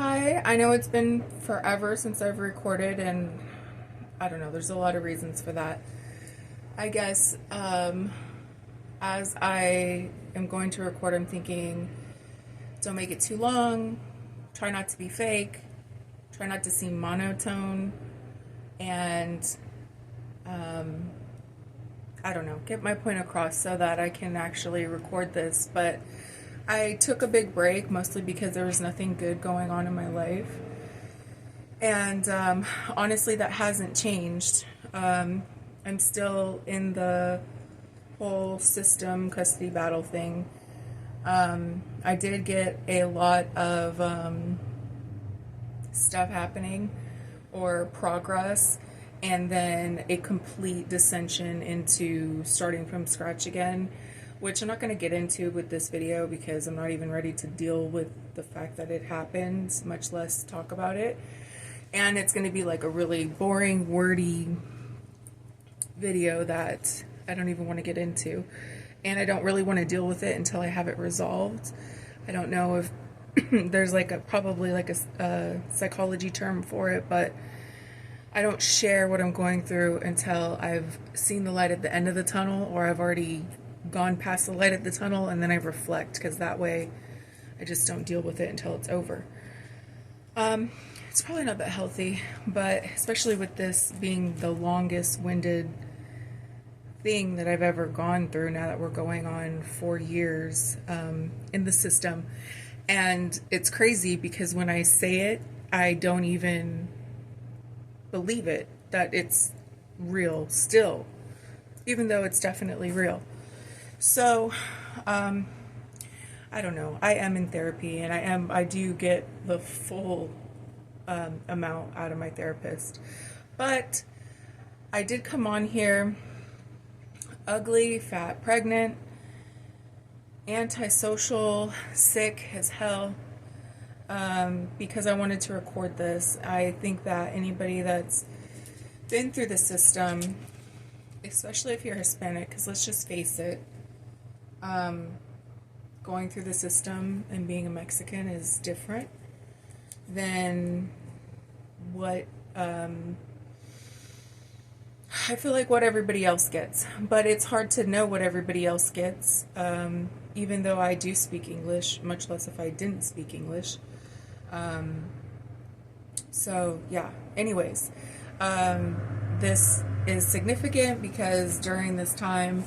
Hi, I know it's been forever since I've recorded, and I don't know, there's a lot of reasons for that. I guess as I am going to record, I'm thinking don't make it too long, try not to be fake, try not to seem monotone, and I don't know, get my point across so that I can actually record this. But I took a big break mostly because there was nothing good going on in my life. And honestly, that hasn't changed. I'm still in the whole system custody battle thing. I did get a lot of stuff happening or progress, and then a complete dissension into starting from scratch again, which I'm not going to get into with this video because I'm not even ready to deal with the fact that it happened, much less talk about it. And it's going to be like a really boring, wordy video that I don't even want to get into. And I don't really want to deal with it until I have it resolved. I don't know if there's like probably like a psychology term for it, but I don't share what I'm going through until I've seen the light at the end of the tunnel, or I've already gone past the light at the tunnel, and then I reflect, because that way I just don't deal with it until it's over. It's probably not that healthy, but especially with this being the longest winded thing that I've ever gone through, now that we're going on 4 years in the system. And it's crazy because when I say it, I don't even believe it, that it's real still, even though it's definitely real. So, I don't know. I am in therapy, and I do get the full amount out of my therapist. But I did come on here ugly, fat, pregnant, antisocial, sick as hell, because I wanted to record this. I think that anybody that's been through the system, especially if you're Hispanic, because let's just face it, going through the system and being a Mexican is different than what I feel like what everybody else gets. But it's hard to know what everybody else gets, even though I do speak English, much less if I didn't speak English. So yeah, anyways, this is significant because during this time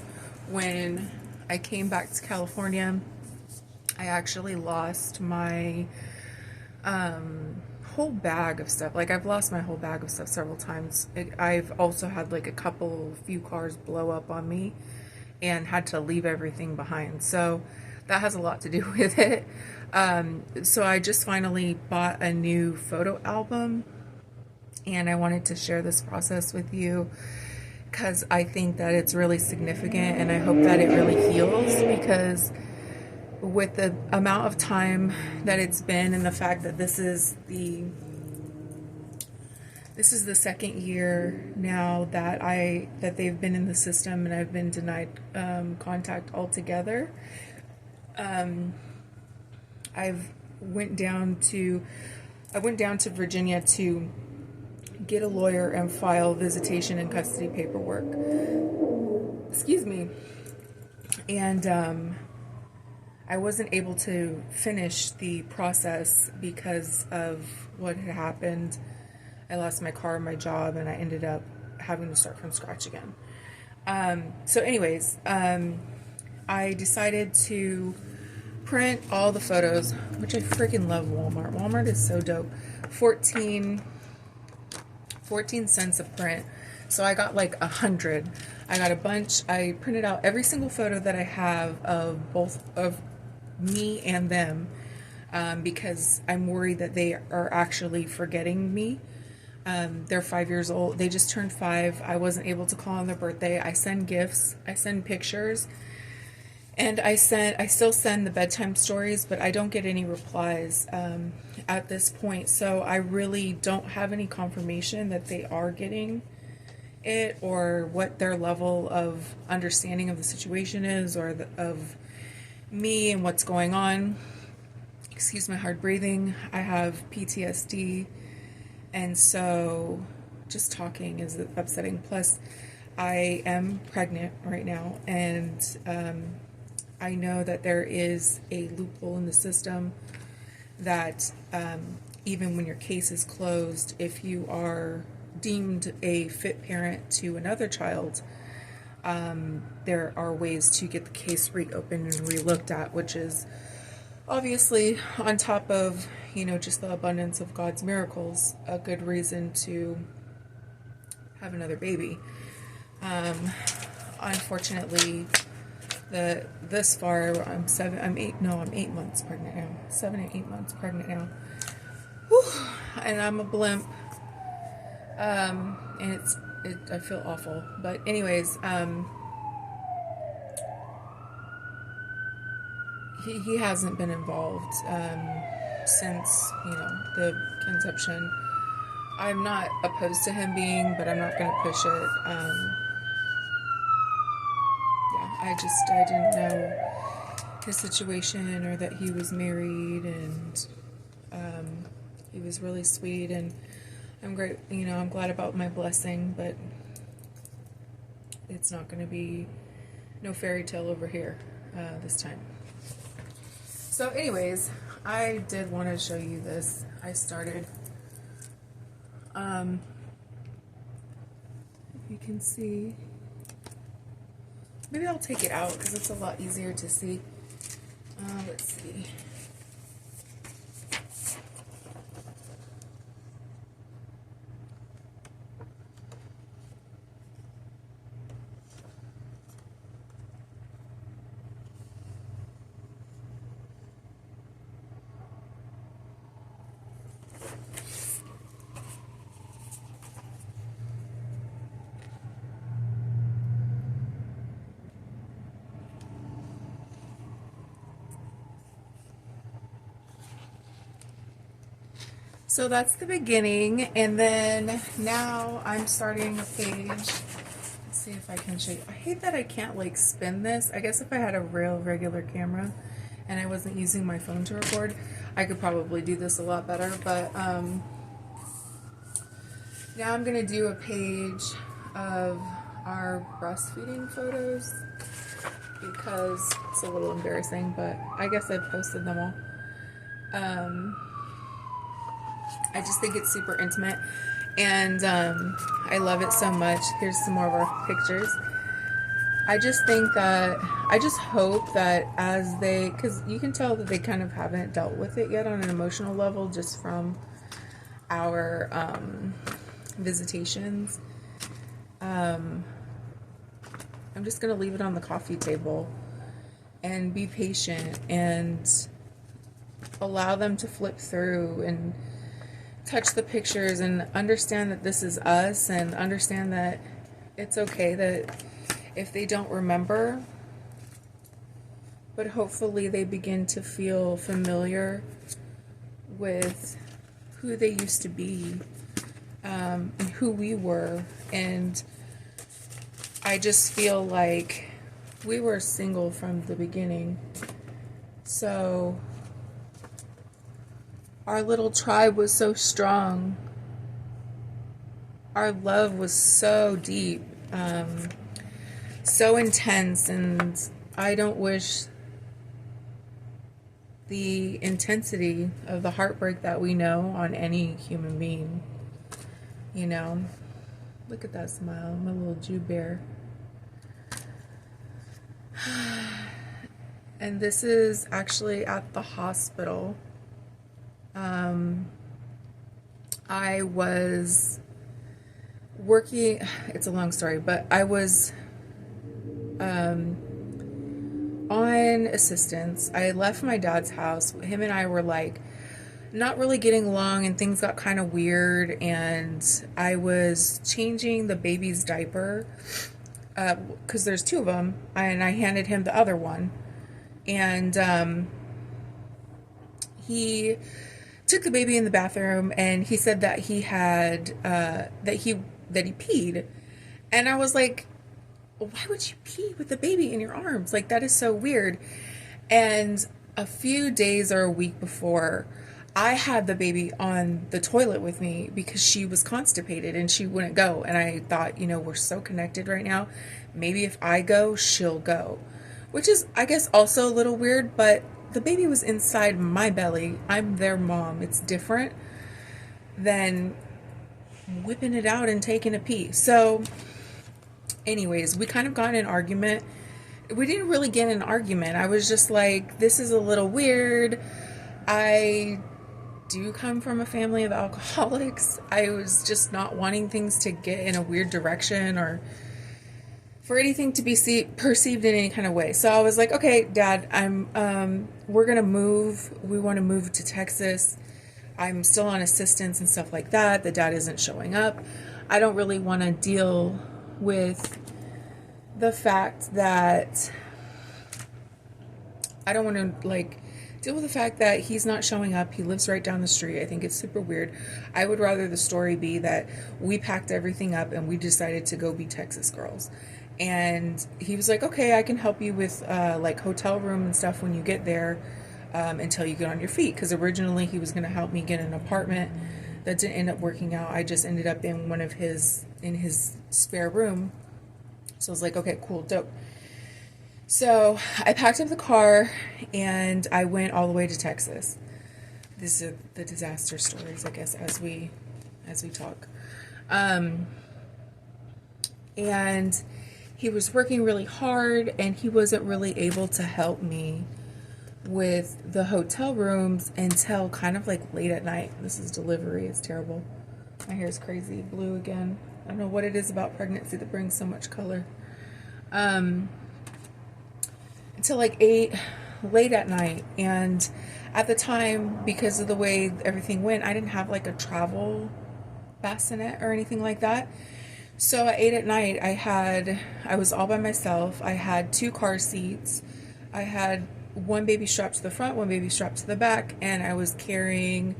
when I came back to California, I actually lost my whole bag of stuff. Like, I've lost my whole bag of stuff several times. I've also had like a few cars blow up on me and had to leave everything behind. So that has a lot to do with it. So I just finally bought a new photo album, and I wanted to share this process with you because I think that it's really significant, and I hope that it really heals, because with the amount of time that it's been, and the fact that this is the second year now that they've been in the system, and I've been denied contact altogether. I went down to Virginia to get a lawyer and file visitation and custody paperwork. Excuse me. And I wasn't able to finish the process because of what had happened. I lost my car, my job, and I ended up having to start from scratch again. So anyways, I decided to print all the photos, which I freaking love Walmart. Walmart is so dope. 14 cents a print. So I got like 100. I got a bunch. I printed out every single photo that I have of both of me and them, because I'm worried that they are actually forgetting me. They're 5 years old. They just turned 5. I wasn't able to call on their birthday. I send gifts. I send pictures. And I still send the bedtime stories, but I don't get any replies at this point. So I really don't have any confirmation that they are getting it, or what their level of understanding of the situation is, or of me and what's going on. excuse my hard breathing. I have PTSD, and so just talking is upsetting. Plus, I am pregnant right now, and I know that there is a loophole in the system that even when your case is closed, if you are deemed a fit parent to another child, there are ways to get the case reopened and re-looked at, which is obviously, on top of, just the abundance of God's miracles, a good reason to have another baby. Unfortunately, this far, I'm 8 months pregnant now. 7 and 8 months pregnant now. Whew, and I'm a blimp. And I feel awful. But anyways, he hasn't been involved since, the conception. I'm not opposed to him being, but I'm not going to push it. I didn't know his situation or that he was married, and he was really sweet, and I'm great, I'm glad about my blessing, but it's not going to be no fairy tale over here this time. So anyways, I did want to show you this. I started, if you can see, maybe I'll take it out because it's a lot easier to see. Let's see. So that's the beginning, and then now I'm starting a page. Let's see if I can show you. I hate that I can't like spin this. I guess if I had a real regular camera and I wasn't using my phone to record, I could probably do this a lot better. But now I'm gonna do a page of our breastfeeding photos because it's a little embarrassing, but I guess I've posted them all. I just think it's super intimate, and I love it so much. Here's some more of our pictures. I just think that, I just hope that as they, because you can tell that they kind of haven't dealt with it yet on an emotional level just from our visitations. I'm just going to leave it on the coffee table and be patient and allow them to flip through and touch the pictures and understand that this is us, and understand that it's okay that if they don't remember, but hopefully they begin to feel familiar with who they used to be, and who we were. And I just feel like we were single from the beginning, so our little tribe was so strong. Our love was so deep, so intense, and I don't wish the intensity of the heartbreak that we know on any human being. Look at that smile, my little Jew bear. And this is actually at the hospital. I was working, it's a long story, but I was on assistance. I left my dad's house. Him and I were like not really getting along, and things got kind of weird, and I was changing the baby's diaper because there's two of them, and I handed him the other one, and he took the baby in the bathroom, and he said that he had that he peed, and I was like, why would you pee with the baby in your arms? Like, that is so weird. And a few days or a week before, I had the baby on the toilet with me because she was constipated and she wouldn't go. And I thought, you know, we're so connected right now. Maybe if I go, she'll go. Which is, I guess, also a little weird, but the baby was inside my belly. I'm their mom. It's different than whipping it out and taking a pee. So, anyways, we kind of got in an argument. We didn't really get in an argument. I was just like, this is a little weird. I do come from a family of alcoholics. I was just not wanting things to get in a weird direction or for anything to be perceived in any kind of way. So I was like, okay, Dad, we're gonna move. We want to move to Texas. I'm still on assistance and stuff like that. The dad isn't showing up. I don't really want to deal with the fact that deal with the fact that he's not showing up. He lives right down the street. I think it's super weird. I would rather the story be that we packed everything up and we decided to go be Texas girls. And he was like, okay, I can help you with like hotel room and stuff when you get there until you get on your feet. Because originally he was going to help me get an apartment. That didn't end up working out. I just ended up in his spare room. So I was like, okay, cool, dope. So I packed up the car and I went all the way to Texas. This is the disaster stories, I guess, as we talk. And he was working really hard and he wasn't really able to help me with the hotel rooms until kind of like late at night. This is delivery. It's terrible. My hair is crazy blue again. I don't know what it is about pregnancy that brings so much color. Until like late at night. And at the time, because of the way everything went, I didn't have like a travel bassinet or anything like that. So at 8 at night, I was all by myself. I had 2 car seats. I had one baby strapped to the front, one baby strapped to the back, and I was carrying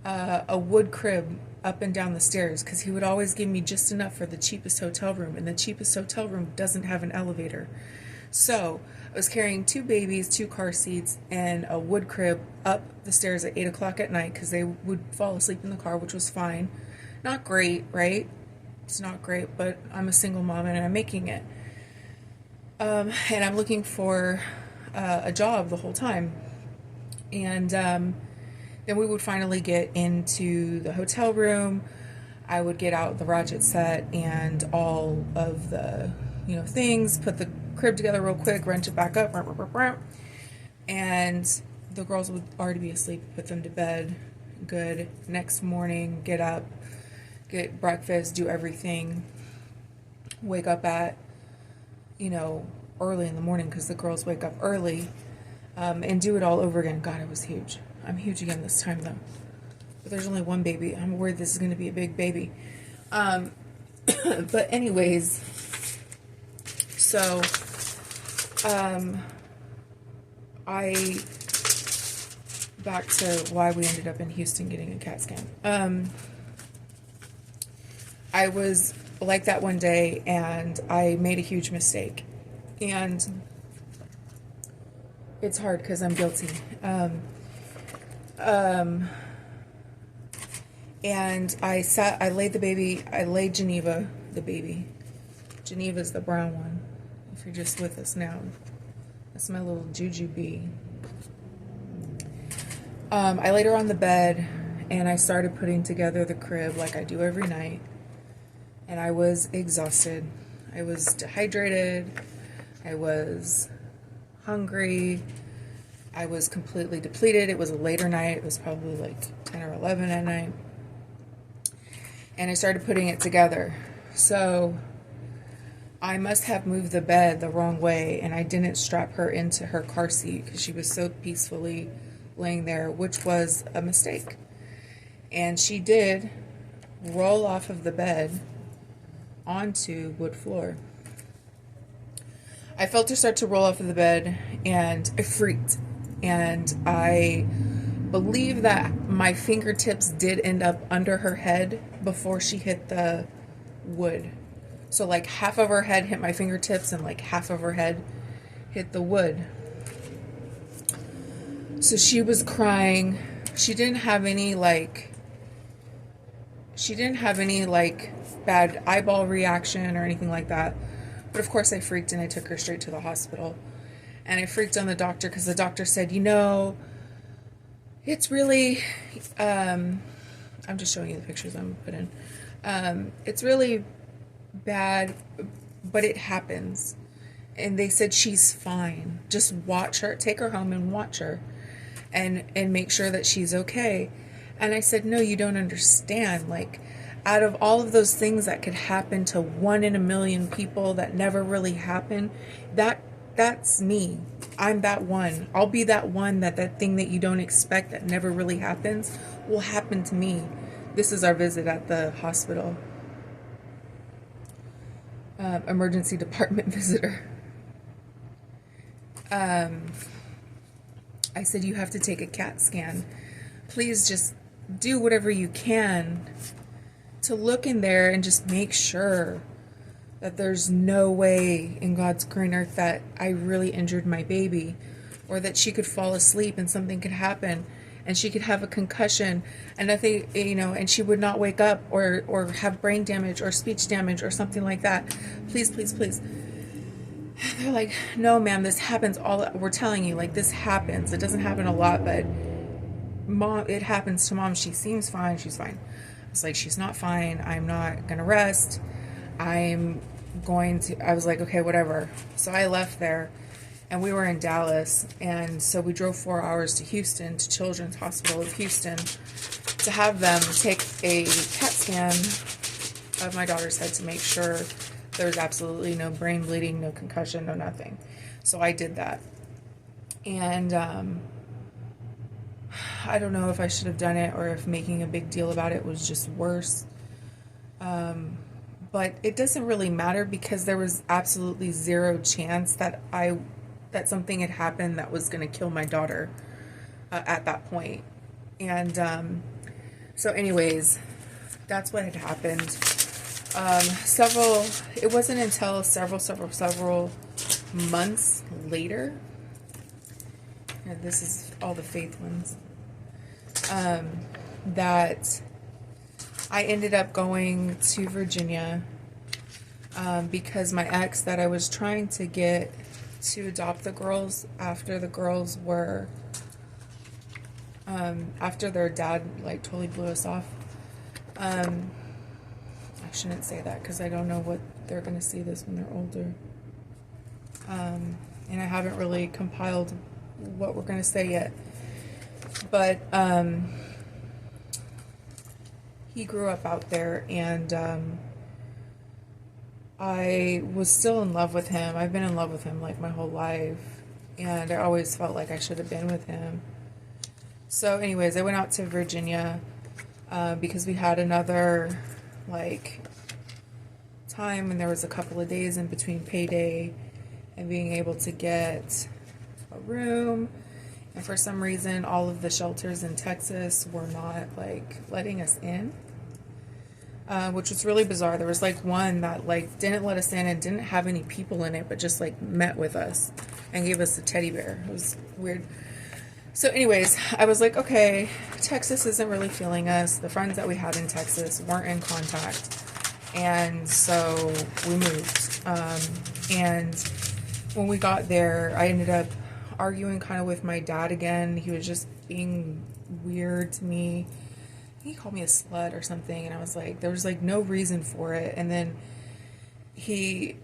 a wood crib up and down the stairs because he would always give me just enough for the cheapest hotel room, and the cheapest hotel room doesn't have an elevator. So I was carrying 2 babies, 2 car seats, and a wood crib up the stairs at 8 o'clock at night because they would fall asleep in the car, which was fine. Not great, right? It's not great, but I'm a single mom and I'm making it. And I'm looking for a job the whole time. And then we would finally get into the hotel room. I would get out the ratchet set and all of the, things, put the crib together real quick, wrench it back up, and the girls would already be asleep, put them to bed. Good. Next morning, get up, get breakfast, do everything, wake up at, early in the morning because the girls wake up early, and do it all over again. God, it was huge. I'm huge again this time though. But there's only one baby. I'm worried this is going to be a big baby. But anyways, so back to why we ended up in Houston getting a CAT scan. I was like that one day and I made a huge mistake. And it's hard because I'm guilty. And I laid Geneva, the baby. Geneva's the brown one. If you're just with us now. That's my little Juju bee. I laid her on the bed and I started putting together the crib like I do every night. And I was exhausted. I was dehydrated. I was hungry. I was completely depleted. It was a later night. It was probably like 10 or 11 at night. And I started putting it together. So I must have moved the bed the wrong way and I didn't strap her into her car seat because she was so peacefully laying there, which was a mistake. And she did roll off of the bed onto wood floor. I felt her start to roll off of the bed and I freaked. And I believe that my fingertips did end up under her head before she hit the wood. So like half of her head hit my fingertips and like half of her head hit the wood. So she was crying. She didn't have any like bad eyeball reaction or anything like that. But of course I freaked and I took her straight to the hospital. And I freaked on the doctor because the doctor said, you know, it's really, I'm just showing you the pictures I'm put in. It's really bad, but it happens. And they said she's fine. Just watch her, take her home and watch her and make sure that she's okay. And I said, no, you don't understand. Like, out of all of those things that could happen to 1 in a million people that never really happen, that's me. I'm that one. I'll be that one that thing that you don't expect that never really happens will happen to me. This is our visit at the hospital. Emergency department visitor. I said, you have to take a CAT scan. Please just do whatever you can to look in there and just make sure that there's no way in God's green earth that I really injured my baby, or that she could fall asleep and something could happen and she could have a concussion and nothing, you know, and she would not wake up or have brain damage or speech damage or something like that. Please, please, please. They're like, no, ma'am, this happens we're telling you, like, this happens. It doesn't happen a lot, but mom, it happens to mom. She seems fine. She's fine. I was like, she's not fine. I'm not going to rest. I was like, okay, whatever. So I left there and we were in Dallas. And so we drove 4 hours to Houston, to Children's Hospital of Houston, to have them take a CAT scan of my daughter's head to make sure there was absolutely no brain bleeding, no concussion, no nothing. So I did that. And I don't know if I should have done it or if making a big deal about it was just worse. But it doesn't really matter because there was absolutely zero chance that something had happened that was going to kill my daughter at that point. And so anyways, that's what had happened. It wasn't until several months later, and this is all the faith ones, that I ended up going to Virginia because my ex that I was trying to get to adopt the girls after the girls were, after their dad like totally blew us off. I shouldn't say that because I don't know what they're going to see this when they're older. And I haven't really compiled what we're going to say yet. But he grew up out there, and I was still in love with him. I've been in love with him like my whole life, and I always felt like I should have been with him. So anyways, I went out to Virginia because we had another like time, and there was a couple of days in between payday and being able to get a room. And for some reason, all of the shelters in Texas were not like letting us in, which was really bizarre. There was like one that like didn't let us in and didn't have any people in it, but just like met with us and gave us a teddy bear. It was weird. So anyways, I was like, okay, Texas isn't really feeling us. The friends that we had in Texas weren't in contact. And so we moved. And when we got there, I ended up arguing kind of with my dad again. He was just being weird to me. He called me a slut or something. And I was like, there was like no reason for it. And then he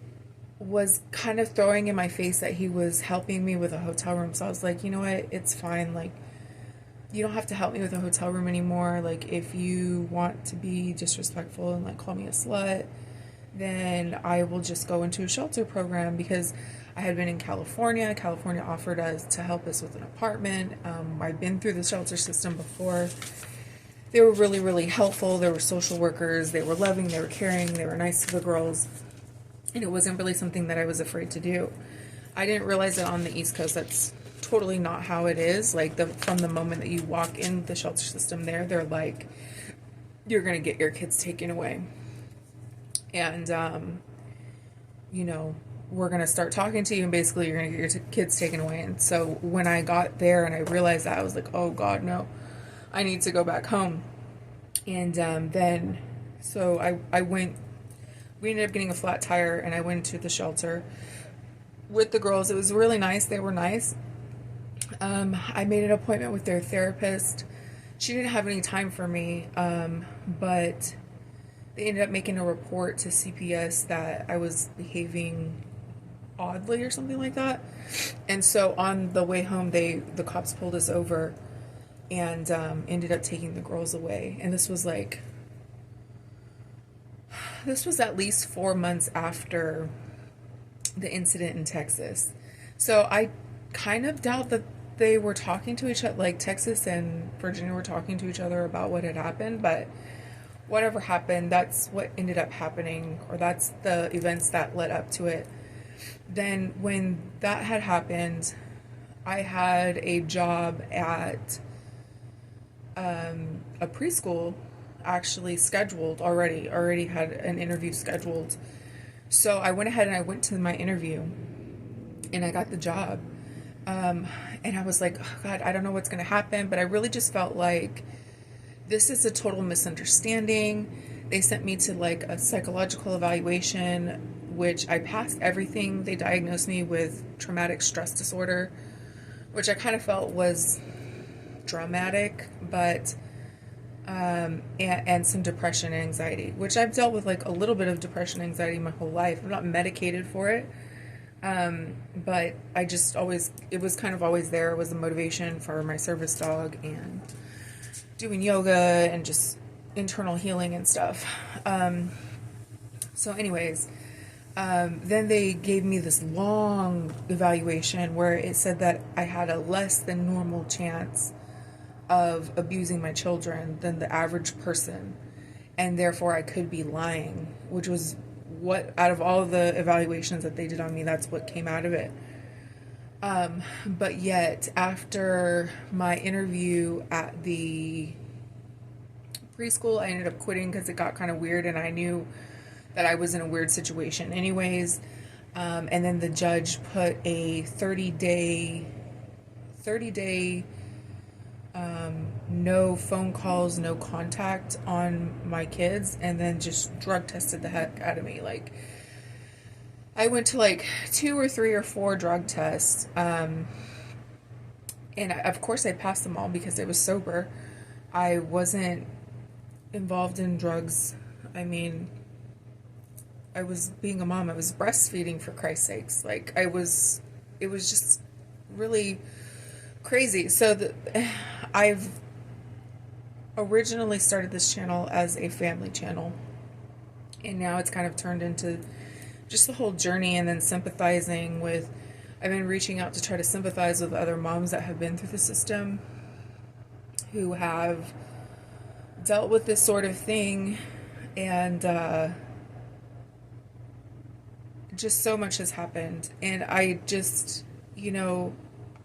was kind of throwing in my face that he was helping me with a hotel room. So I was like, you know what, it's fine. Like, you don't have to help me with a hotel room anymore. Like, if you want to be disrespectful and like call me a slut, then I will just go into a shelter program, because I had been in California. California offered us to help us with an apartment. I'd been through the shelter system before. They were really, really helpful. They were social workers. They were loving. They were caring. They were nice to the girls. And it wasn't really something that I was afraid to do. I didn't realize that on the East Coast, that's totally not how it is. Like, from the moment that you walk in the shelter system there, they're like, you're going to get your kids taken away. And, you know, we're going to start talking to you, and basically you're going to get your kids taken away. And so when I got there and I realized that, I was like, oh God, no, I need to go back home. And then, so I went, we ended up getting a flat tire, and I went to the shelter with the girls. It was really nice. They were nice. I made an appointment with their therapist. She didn't have any time for me, but they ended up making a report to CPS that I was behaving oddly or something like that. And so on the way home, the cops pulled us over and ended up taking the girls away. And this was at least 4 months after the incident in Texas. So I kind of doubt that they were talking to each other, like Texas and Virginia were talking to each other about what had happened, but whatever happened, that's what ended up happening, or that's the events that led up to it. Then when that had happened, I had a job at a preschool actually scheduled already had an interview scheduled. So I went ahead and I went to my interview and I got the job. And I was like, oh God, I don't know what's going to happen, but I really just felt like this is a total misunderstanding. They sent me to like a psychological evaluation, which I passed everything. They diagnosed me with traumatic stress disorder, which I kind of felt was dramatic, but and some depression and anxiety, which I've dealt with like a little bit of depression and anxiety my whole life. I'm not medicated for it. But I just always, it was kind of always there. It was a motivation for my service dog and doing yoga and just internal healing and stuff. So anyways, then they gave me this long evaluation where it said that I had a less than normal chance of abusing my children than the average person, and therefore I could be lying, which was what, out of all the evaluations that they did on me, that's what came out of it. But yet, after my interview at the preschool, I ended up quitting because it got kind of weird, and I knew that I was in a weird situation anyways. And then the judge put a 30-day no phone calls, no contact on my kids, and then just drug tested the heck out of me. Like, I went to like 2 or 3 or 4 drug tests, and of course I passed them all because I was sober. I wasn't involved in drugs. I mean, I was being a mom. I was breastfeeding, for Christ's sakes. Like, it was just really crazy. So I've originally started this channel as a family channel, and now it's kind of turned into just the whole journey, and then sympathizing with, I've been reaching out to try to sympathize with other moms that have been through the system, who have dealt with this sort of thing, and just so much has happened. And I just,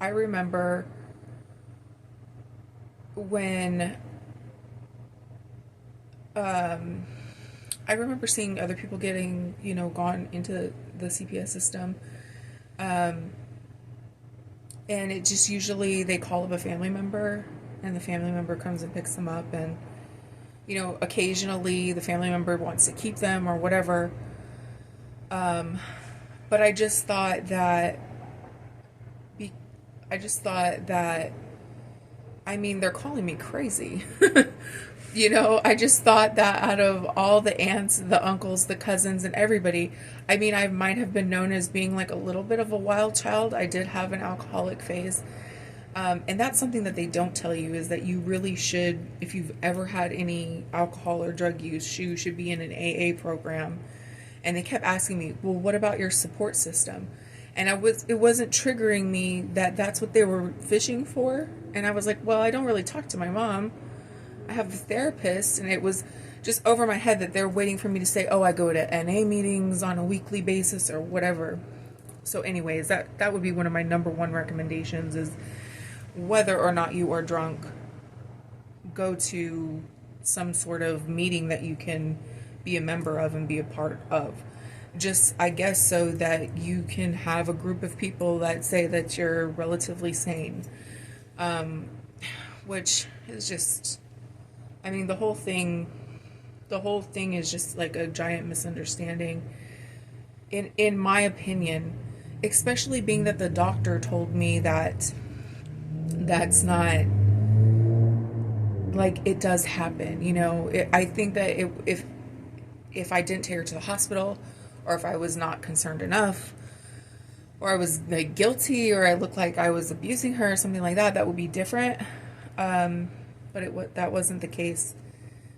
I remember when I remember seeing other people getting, gone into the CPS system. And it just usually they call up a family member, and the family member comes and picks them up, and, occasionally the family member wants to keep them or whatever. But I just thought that, I mean, they're calling me crazy. I just thought that out of all the aunts, the uncles, the cousins, and everybody, I mean, I might have been known as being like a little bit of a wild child. I did have an alcoholic phase. And that's something that they don't tell you, is that you really should, if you've ever had any alcohol or drug use, you should be in an AA program. And they kept asking me, well, what about your support system? And it wasn't triggering me that that's what they were fishing for. And I was like, well, I don't really talk to my mom. I have a therapist. And it was just over my head that they're waiting for me to say, oh, I go to NA meetings on a weekly basis or whatever. So anyways, that would be one of my number one recommendations, is whether or not you are drunk, go to some sort of meeting that you can be a member of and be a part of. just, I guess, so that you can have a group of people that say that you're relatively sane. Which is just, I mean, the whole thing is just like a giant misunderstanding, in my opinion, especially being that the doctor told me that that's not, like, it does happen, I think that if I didn't take her to the hospital, or if I was not concerned enough, or I was like guilty, or I looked like I was abusing her or something like that, that would be different. But that wasn't the case.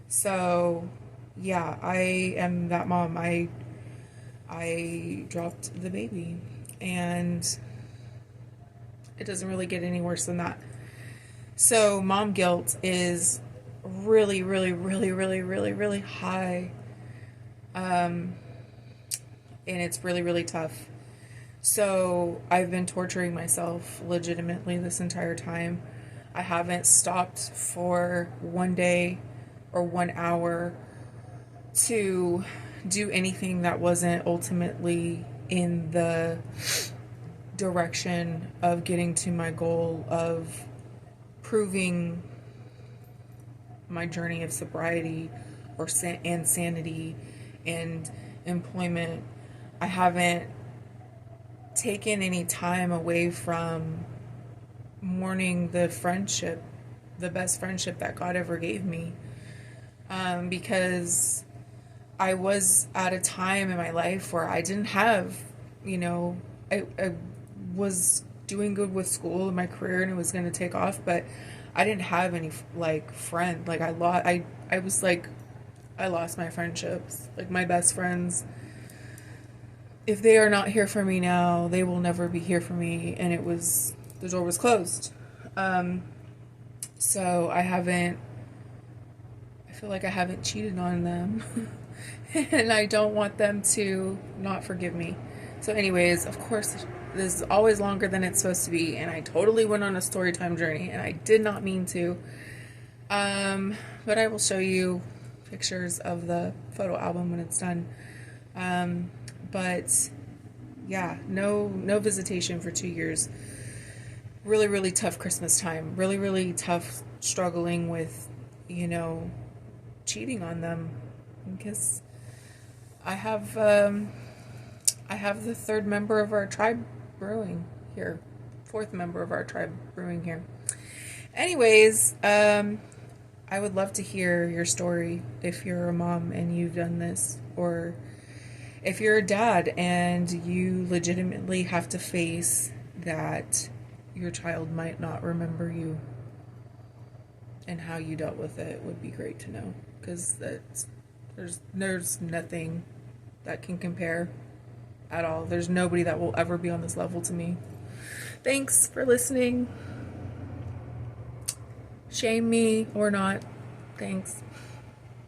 So yeah, I am that mom. I dropped the baby, and it doesn't really get any worse than that. So mom guilt is really, really, really, really, really, really high. And it's really, really tough. So I've been torturing myself legitimately this entire time. I haven't stopped for one day or 1 hour to do anything that wasn't ultimately in the direction of getting to my goal of proving my journey of sobriety and sanity and employment. I haven't taken any time away from mourning the friendship, the best friendship that God ever gave me, because I was at a time in my life where I didn't have, I was doing good with school and my career, and it was going to take off, but I didn't have any friend. Like I was like, I lost my friendships, like my best friends. If they are not here for me now, they will never be here for me. And the door was closed. So I feel like I haven't cheated on them. And I don't want them to not forgive me. So anyways, of course, this is always longer than it's supposed to be. And I totally went on a story time journey, and I did not mean to. But I will show you pictures of the photo album when it's done. But yeah, no visitation for 2 years. Really, really tough Christmas time. Really, really tough struggling with, cheating on them, because I have the third member of our tribe brewing here, fourth member of our tribe brewing here. Anyways, I would love to hear your story if you're a mom and you've done this, or if you're a dad and you legitimately have to face that your child might not remember you, and how you dealt with it would be great to know, because there's nothing that can compare at all. There's nobody that will ever be on this level to me. Thanks for listening. Shame me or not. Thanks.